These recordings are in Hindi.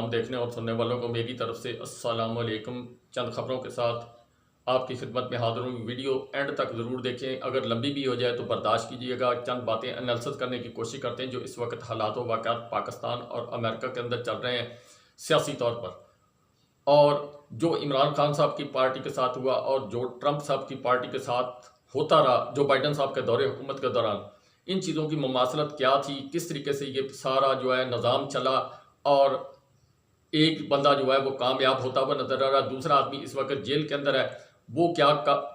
तमाम देखने और सुनने वालों को मेरी तरफ से अस्सलाम वालेकुम। चंद खबरों के साथ आपकी खिदमत में हाजिर हूँ। वीडियो एंड तक ज़रूर देखें, अगर लंबी भी हो जाए तो बर्दाश्त कीजिएगा। चंद बातें एनालिसिस करने की कोशिश करते हैं जो इस वक्त हालात व वाक़यात पाकिस्तान और अमेरिका के अंदर चल रहे हैं सियासी तौर पर, और जो इमरान खान साहब की पार्टी के साथ हुआ और जो ट्रंप साहब की पार्टी के साथ होता रहा जो बाइडन साहब के दौरे हुकूमत के दौरान, इन चीज़ों की मुमासलत क्या थी, किस तरीके से ये सारा जो है निज़ाम चला, और एक बंदा जो है वो कामयाब होता हुआ नजर आ रहा, दूसरा आदमी इस वक्त जेल के अंदर है, वो क्या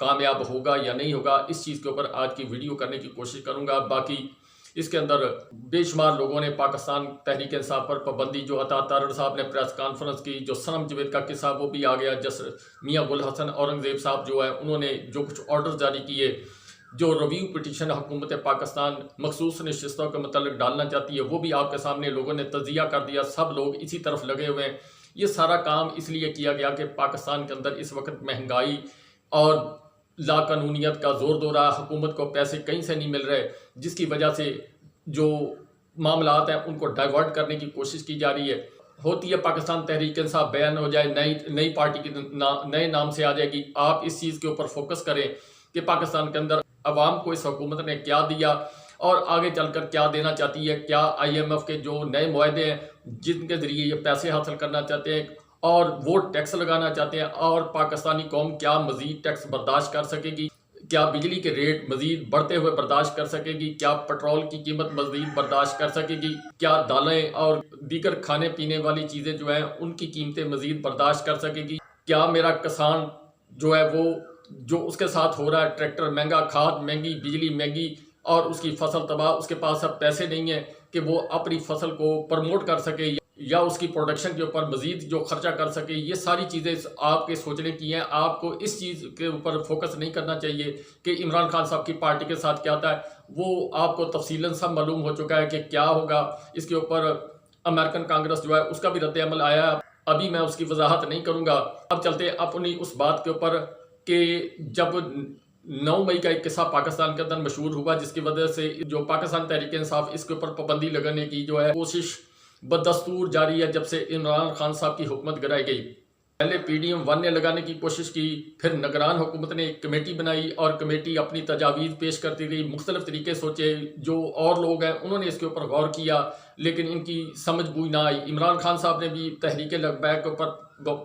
कामयाब होगा या नहीं होगा, इस चीज़ के ऊपर आज की वीडियो करने की कोशिश करूंगा। बाकी इसके अंदर बेशुमार लोगों ने पाकिस्तान तहरीक इंसाफ पर पाबंदी, जो अता तारड़ साहब ने प्रेस कॉन्फ्रेंस की, जो सनम जवेद का किस्सा वो भी आ गया, जस मियाँ गुल हसन औरंगजेब साहब जो है उन्होंने जो कुछ ऑर्डर जारी किए, जो रिव्यू पिटीशन हुकूमत पाकिस्तान मखसूस नशिस्तों के मतलब डालना चाहती है, वो भी आपके सामने लोगों ने तजिया कर दिया। सब लोग इसी तरफ लगे हुए हैं। ये सारा काम इसलिए किया गया कि पाकिस्तान के अंदर इस वक्त महंगाई और लाकानूनियत का जोर दो रहा, हुकूमत को पैसे कहीं से नहीं मिल रहे, जिसकी वजह से जो मामलात हैं उनको डाइवर्ट करने की कोशिश की जा रही है। होती है पाकिस्तान तहरीक इंसाफ बैन हो जाए, नई पार्टी की नए नाम से आ जाएगी। आप इस चीज़ के ऊपर फोकस करें कि पाकिस्तान के अंदर अवाम को इस हुकूमत ने क्या दिया और आगे चलकर क्या देना चाहती है। क्या IMF के जो नए मुआहदे हैं जिनके ज़रिए ये पैसे हासिल करना चाहते हैं और वो टैक्स लगाना चाहते हैं, और पाकिस्तानी कौम क्या मज़ीद टैक्स बर्दाश्त कर सकेगी, क्या बिजली के रेट मज़ीद बढ़ते हुए बर्दाश्त कर सकेगी, क्या पेट्रोल की कीमत मज़ीद बर्दाश्त कर सकेगी, क्या दालें और दीगर खाने पीने वाली चीज़ें जो हैं उनकी कीमतें मज़ीद बर्दाश्त कर सकेगी, क्या मेरा किसान जो है वो जो उसके साथ हो रहा है, ट्रैक्टर महंगा, खाद महंगी, बिजली महंगी और उसकी फसल तबाह, उसके पास अब पैसे नहीं है कि वो अपनी फसल को प्रमोट कर सके या उसकी प्रोडक्शन के ऊपर मजीद जो खर्चा कर सके। ये सारी चीज़ें आपके सोचने की हैं। आपको इस चीज़ के ऊपर फोकस नहीं करना चाहिए कि इमरान खान साहब की पार्टी के साथ क्या होता है, वो आपको तफसीलन सब मालूम हो चुका है कि क्या होगा। इसके ऊपर अमेरिकन कांग्रेस जो है उसका भी रद्द अमल आया, अभी मैं उसकी वजाहत नहीं करूँगा। अब चलते अपनी उस बात के ऊपर कि जब 9 मई का एक किस्सा पाकिस्तान के अंदर मशहूर हुआ, जिसकी वजह से जो पाकिस्तान तहरीक इंसाफ इसके ऊपर पाबंदी लगाने की जो है कोशिश बदस्तूर जारी है। जब से इमरान खान साहब की हुकूमत गिराई गई, पहले PDM 1 ने लगाने की कोशिश की, फिर निगरान हुकूमत ने एक कमेटी बनाई और कमेटी अपनी तजावीज़ पेश करती रही, मुख्तलिफ तरीके सोचे, जो और लोग हैं उन्होंने इसके ऊपर गौर किया, लेकिन इनकी समझ बूझ ना आई। इमरान खान साहब ने भी तहरीक लगबैक के ऊपर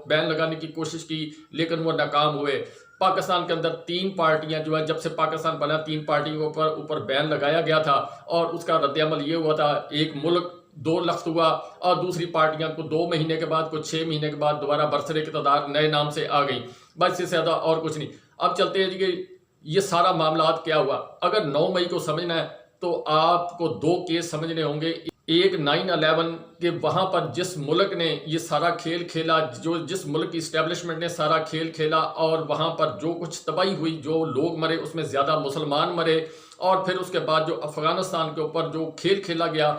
बैन लगाने की कोशिश की, लेकिन वो नाकाम हुए। पाकिस्तान के अंदर 3 पार्टियां जो है, जब से पाकिस्तान बना 3 पार्टियों के ऊपर बैन लगाया गया था और उसका रद्दअमल ये हुआ था, एक मुल्क 2 लफ्ज़ हुआ और दूसरी पार्टियां को 2 महीने के बाद, कुछ 6 महीने के बाद दोबारा बरसरे इक़्तिदार नए नाम से आ गई। बस इससे ज़्यादा और कुछ नहीं। अब चलते हैं कि ये सारा मामला क्या हुआ। अगर 9 मई को समझना है तो आपको 2 केस समझने होंगे। एक 9/11 के वहाँ पर जिस मुल्क ने ये सारा खेल खेला, जिस मुल्क की इस्टेब्लिशमेंट ने सारा खेल खेला और वहाँ पर जो कुछ तबाही हुई, जो लोग मरे उसमें ज़्यादा मुसलमान मरे, और फिर उसके बाद जो अफ़गानिस्तान के ऊपर जो खेल खेला गया,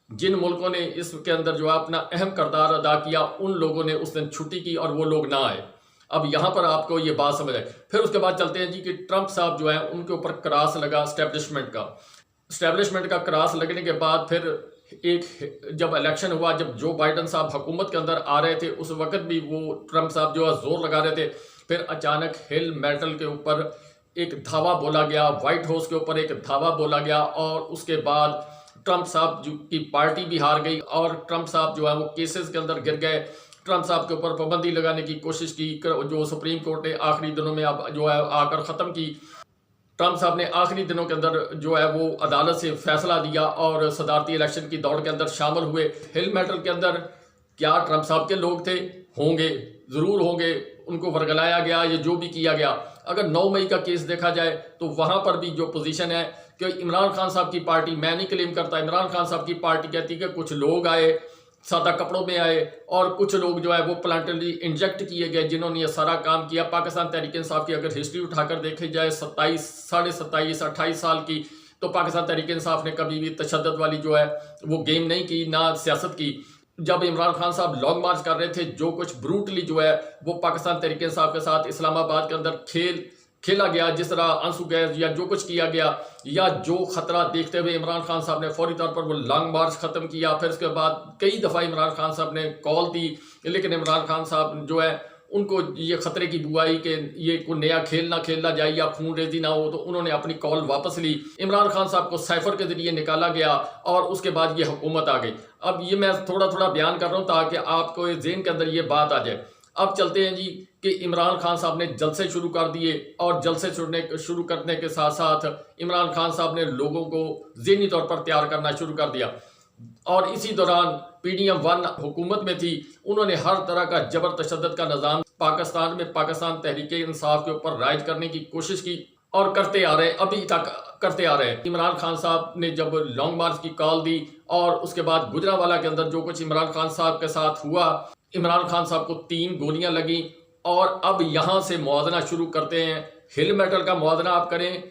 जिन मुल्कों ने इसके अंदर जो अपना अहम किरदार अदा किया, उन लोगों ने उस दिन छुट्टी की और वो लोग ना आए। अब यहाँ पर आपको ये बात समझ आए। फिर उसके बाद चलते हैं जी कि ट्रंप साहब जो है उनके ऊपर क्रास लगा इस्टेब्लिशमेंट का क्रास लगने के बाद फिर एक जब इलेक्शन हुआ, जब जो बाइडन साहब हुकूमत के अंदर आ रहे थे, उस वक्त भी वो ट्रंप साहब जो है जोर लगा रहे थे। फिर अचानक हिल मेटल के ऊपर एक धावा बोला गया, व्हाइट हाउस के ऊपर एक धावा बोला गया, और उसके बाद ट्रंप साहब की पार्टी भी हार गई और ट्रंप साहब जो है वो केसेस के अंदर गिर गए। ट्रंप साहब के ऊपर पाबंदी लगाने की कोशिश की, जो सुप्रीम कोर्ट ने आखिरी दिनों में अब जो है आकर ख़त्म की। ट्रंप साहब ने आखिरी दिनों के अंदर जो है वो अदालत से फैसला दिया और सदारती इलेक्शन की दौड़ के अंदर शामिल हुए। हिल मेटल के अंदर क्या ट्रंप साहब के लोग थे? होंगे, ज़रूर होंगे। उनको वर्गलाया गया, ये जो भी किया गया। अगर 9 मई का केस देखा जाए तो वहाँ पर भी जो पोजीशन है कि इमरान खान साहब की पार्टी, मैं नहीं क्लेम करता, इमरान खान साहब की पार्टी कहती है कि कुछ लोग आए, सादा कपड़ों में आए, और कुछ लोग जो है वो प्लांटली इंजेक्ट किए गए जिन्होंने ये सारा काम किया। पाकिस्तान तहरीक इंसाफ की अगर हिस्ट्री उठाकर देखी जाए 27, साढ़े 27, 28 साल की, तो पाकिस्तान तहरीक इंसाफ ने कभी भी तशद्दुद वाली जो है वो गेम नहीं की, ना सियासत की। जब इमरान खान साहब लॉन्ग मार्च कर रहे थे, जो कुछ ब्रूटली जो है वो पाकिस्तान तहरीक इंसाफ के साथ इस्लामाबाद के अंदर खेल खेला गया, जिस तरह आंसू गैस या जो कुछ किया गया, या जो खतरा देखते हुए इमरान खान साहब ने फौरी तौर पर वो लॉन्ग मार्च ख़त्म किया। फिर उसके बाद कई दफ़ा इमरान खान साहब ने कॉल दी, लेकिन इमरान खान साहब जो है उनको ये खतरे की बुआई कि ये कोई नया खेल ना खेलना जाए या खून रेजी ना हो, तो उन्होंने अपनी कॉल वापस ली। इमरान खान साहब को साइफर के जरिए निकाला गया और उसके बाद ये हुकूमत आ गई। अब ये मैं थोड़ा थोड़ा बयान कर रहा हूँ ताकि आपको ज़हन के अंदर ये बात आ जाए। अब चलते हैं जी कि इमरान खान साहब ने जलसे शुरू कर दिए, और जलसे शुरू करने के साथ साथ इमरान खान साहब ने लोगों को ज़हनी तौर पर तैयार करना शुरू कर दिया। और इसी दौरान PDM 1 हुकूमत में थी, उन्होंने हर तरह का जबर तशद्दुद का निज़ाम पाकिस्तान में पाकिस्तान तहरीक इंसाफ के ऊपर राइज करने की कोशिश की और करते आ रहे हैं, अभी तक करते आ रहे हैं। इमरान खान साहब ने जब लॉन्ग मार्च की कॉल दी और उसके बाद गुजरांवाला के अंदर जो कुछ इमरान खान साहब के साथ हुआ, इमरान खान साहब को 3 गोलियां लगी। और अब यहां से मुआवजना शुरू करते हैं। हिल मेटल का मुआवजना आप करें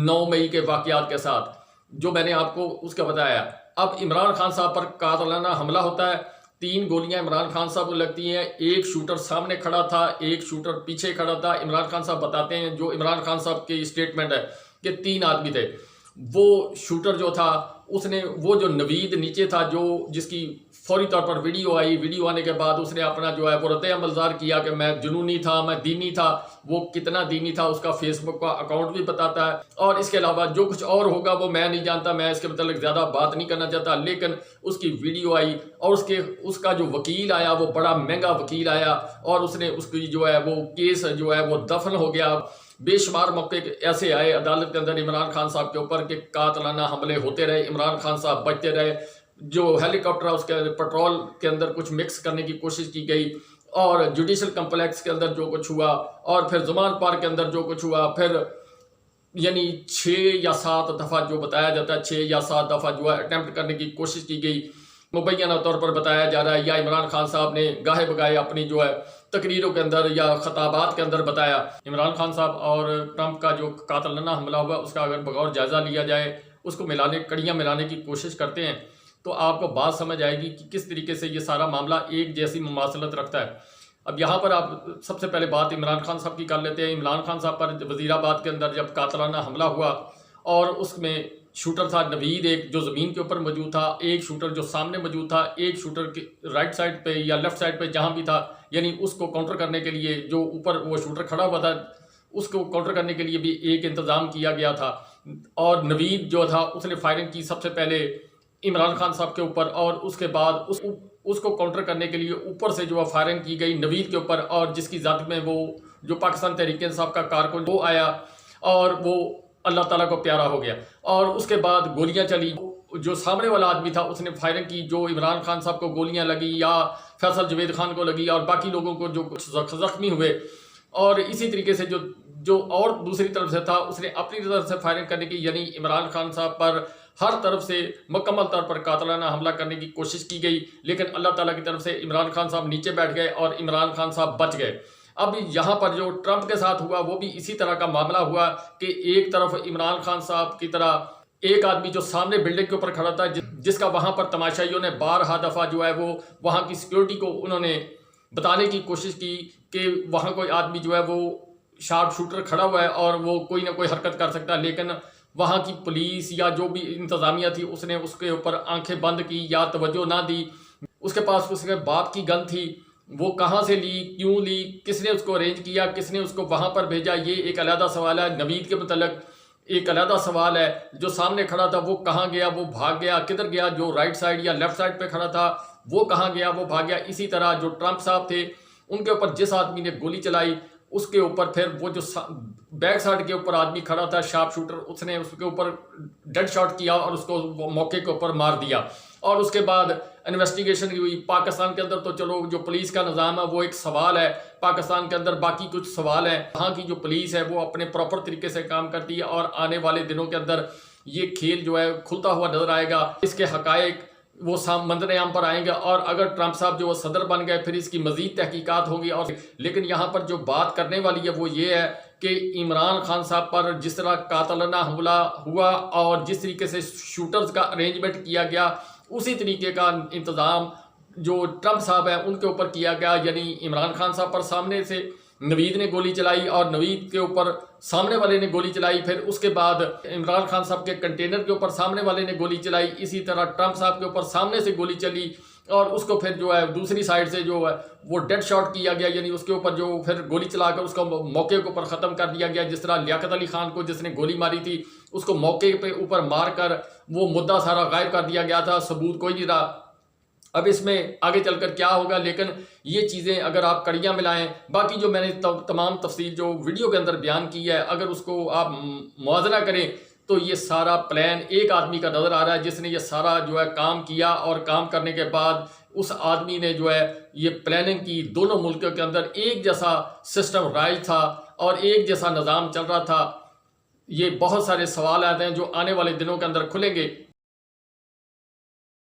9 मई के वाकयात के साथ, जो मैंने आपको उसका बताया। अब इमरान खान साहब पर कातलाना हमला होता है, 3 गोलियां इमरान खान साहब को लगती हैं। एक शूटर सामने खड़ा था, एक शूटर पीछे खड़ा था। इमरान खान साहब बताते हैं, जो इमरान खान साहब की स्टेटमेंट है कि 3 आदमी थे। वो शूटर जो था उसने, वो जो नवीद नीचे था, जो जिसकी फौरी तौर पर वीडियो आई, वीडियो आने के बाद उसने अपना जो है वो रद्द-ए-अमल ज़ाहिर किया कि मैं जुनूनी था, मैं दीनी था। वो कितना दीनी था उसका फेसबुक का अकाउंट भी बताता है। और इसके अलावा जो कुछ और होगा वो मैं नहीं जानता, मैं इसके मतलब ज़्यादा बात नहीं करना चाहता। लेकिन उसकी वीडियो आई और उसका जो वकील आया वो बड़ा महंगा वकील आया, और उसने उसकी जो है वो केस जो है वो दफन हो गया। बेशुमार मौके ऐसे आए अदालत के अंदर इमरान खान साहब के ऊपर कि कातलाना हमले होते रहे, इमरान खान साहब बचते रहे। जो हेलीकॉप्टर उसके पेट्रोल के अंदर कुछ मिक्स करने की कोशिश की गई, और जुडिशल कम्प्लेक्स के अंदर जो कुछ हुआ, और फिर जुमान पार्क के अंदर जो कुछ हुआ, फिर यानी 6 या 7 दफ़ा जो बताया जाता है, 6 या 7 दफ़ा जो है अटैम्प्ट करने की कोशिश की गई, मुबैना तौर पर बताया जा रहा है। या इमरान खान साहब ने गाहे बगाए अपनी जो है तकरीरों के अंदर या खताबात के अंदर बताया। इमरान खान साहब और ट्रंप का जो कातलाना हमला हुआ उसका अगर बगौर जायज़ा लिया जाए, उसको कड़ियाँ मिलाने की कोशिश करते हैं, तो आपको बात समझ आएगी कि किस तरीके से ये सारा मामला एक जैसी मुमासलत रखता है। अब यहाँ पर आप सबसे पहले बात इमरान खान साहब की कर लेते हैं। इमरान खान साहब पर वज़ीराबाद के अंदर जब कातलाना हमला हुआ, और उसमें शूटर था नवीद, एक जो ज़मीन के ऊपर मौजूद था, एक शूटर जो सामने मौजूद था, एक शूटर के राइट साइड पे या लेफ्ट साइड पे जहाँ भी था, यानी उसको काउंटर करने के लिए जो ऊपर वो शूटर खड़ा हुआ था, उसको काउंटर करने के लिए भी एक इंतज़ाम किया गया था। और नवीद जो था उसने फायरिंग की सबसे पहले इमरान खान साहब के ऊपर, और उसके बाद उसको काउंटर करने के लिए ऊपर से जो है फायरिंग की गई नवीद के ऊपर, और जिसकी ज़ात में वो जो पाकिस्तान तहरीक इंसाफ का कारकुन वो आया और वो अल्लाह ताला को प्यारा हो गया। और उसके बाद गोलियां चली, जो सामने वाला आदमी था उसने फायरिंग की, जो इमरान खान साहब को गोलियां लगी या फैसल जवेद खान को लगी और बाकी लोगों को जो कुछ जख्मी हुए। और इसी तरीके से जो और दूसरी तरफ से था उसने अपनी तरफ से फायरिंग करने की, यानी इमरान खान साहब पर हर तरफ से मुकम्मल तौर पर कातलाना हमला करने की कोशिश की गई। लेकिन अल्लाह ताला की तरफ से इमरान खान साहब नीचे बैठ गए और इमरान खान साहब बच गए। अब यहाँ पर जो ट्रंप के साथ हुआ वो भी इसी तरह का मामला हुआ कि एक तरफ इमरान खान साहब की तरह एक आदमी जो सामने बिल्डिंग के ऊपर खड़ा था, जिसका वहाँ पर तमाशाइयों ने 12 दफ़ा जो है वो वहाँ की सिक्योरिटी को उन्होंने बताने की कोशिश की कि वहाँ कोई आदमी जो है वो शार्प शूटर खड़ा हुआ है और वो कोई ना कोई हरकत कर सकता है। लेकिन वहाँ की पुलिस या जो भी इंतज़ामिया थी उसने उसके ऊपर आंखें बंद की या तवज्जो ना दी। उसके पास उसके बाप की गन थी, वो कहाँ से ली, क्यों ली, किसने उसको अरेंज किया, किसने उसको वहाँ पर भेजा, ये एक अलहदा सवाल है। नवीद के मतलब एक अलहदा सवाल है। जो सामने खड़ा था वो कहाँ गया, वो भाग गया, किधर गया। जो राइट साइड या लेफ्ट साइड पे खड़ा था वो कहाँ गया, वो भाग गया। इसी तरह जो ट्रंप साहब थे उनके ऊपर जिस आदमी ने गोली चलाई उसके ऊपर फिर वो जो बैक साइड के ऊपर आदमी खड़ा था शार्प शूटर, उसने उसके ऊपर डेड शॉट किया और उसको मौके के ऊपर मार दिया। और उसके बाद इन्वेस्टिगेशन हुई पाकिस्तान के अंदर। तो चलो जो पुलिस का निज़ाम है वो एक सवाल है, पाकिस्तान के अंदर बाकी कुछ सवाल हैं। वहाँ की जो पुलिस है वो अपने प्रॉपर तरीके से काम करती है और आने वाले दिनों के अंदर ये खेल जो है खुलता हुआ नजर आएगा। इसके हकायक वो मंजर आम पर आएंगे और अगर ट्रंप साहब जो वो सदर बन गए फिर इसकी मजीद तहकीकात होगी। और लेकिन यहाँ पर जो बात करने वाली है वो ये है कि इमरान खान साहब पर जिस तरह कातलाना हमला हुआ और जिस तरीके से शूटर्स का अरेंजमेंट किया गया उसी तरीके का इंतज़ाम जो ट्रंप साहब है उनके ऊपर किया गया। यानी इमरान खान साहब पर सामने से नवीद ने गोली चलाई और नवीद के ऊपर सामने वाले ने गोली चलाई। फिर उसके बाद इमरान खान साहब के कंटेनर के ऊपर सामने वाले ने गोली चलाई। इसी तरह ट्रंप साहब के ऊपर सामने से गोली चली और उसको फिर जो है दूसरी साइड से जो है वो डेड शॉट किया गया, यानी उसके ऊपर जो फिर गोली चलाकर उसको मौके के ऊपर ख़त्म कर दिया गया। जिस तरह लियाकत अली खान को जिसने गोली मारी थी उसको मौके पे ऊपर मार कर वो मुद्दा सारा गायब कर दिया गया था, सबूत कोई नहीं रहा। अब इसमें आगे चलकर क्या होगा, लेकिन ये चीज़ें अगर आप कड़ियाँ मिलाएं, बाकी जो मैंने तमाम तफसील जो वीडियो के अंदर बयान की है, अगर उसको आप मुआवजा करें तो ये सारा प्लान एक आदमी का नज़र आ रहा है जिसने ये सारा जो है काम किया। और काम करने के बाद उस आदमी ने जो है ये प्लानिंग की। दोनों मुल्कों के अंदर एक जैसा सिस्टम राइज था और एक जैसा निज़ाम चल रहा था। ये बहुत सारे सवाल आते हैं जो आने वाले दिनों के अंदर खुलेंगे।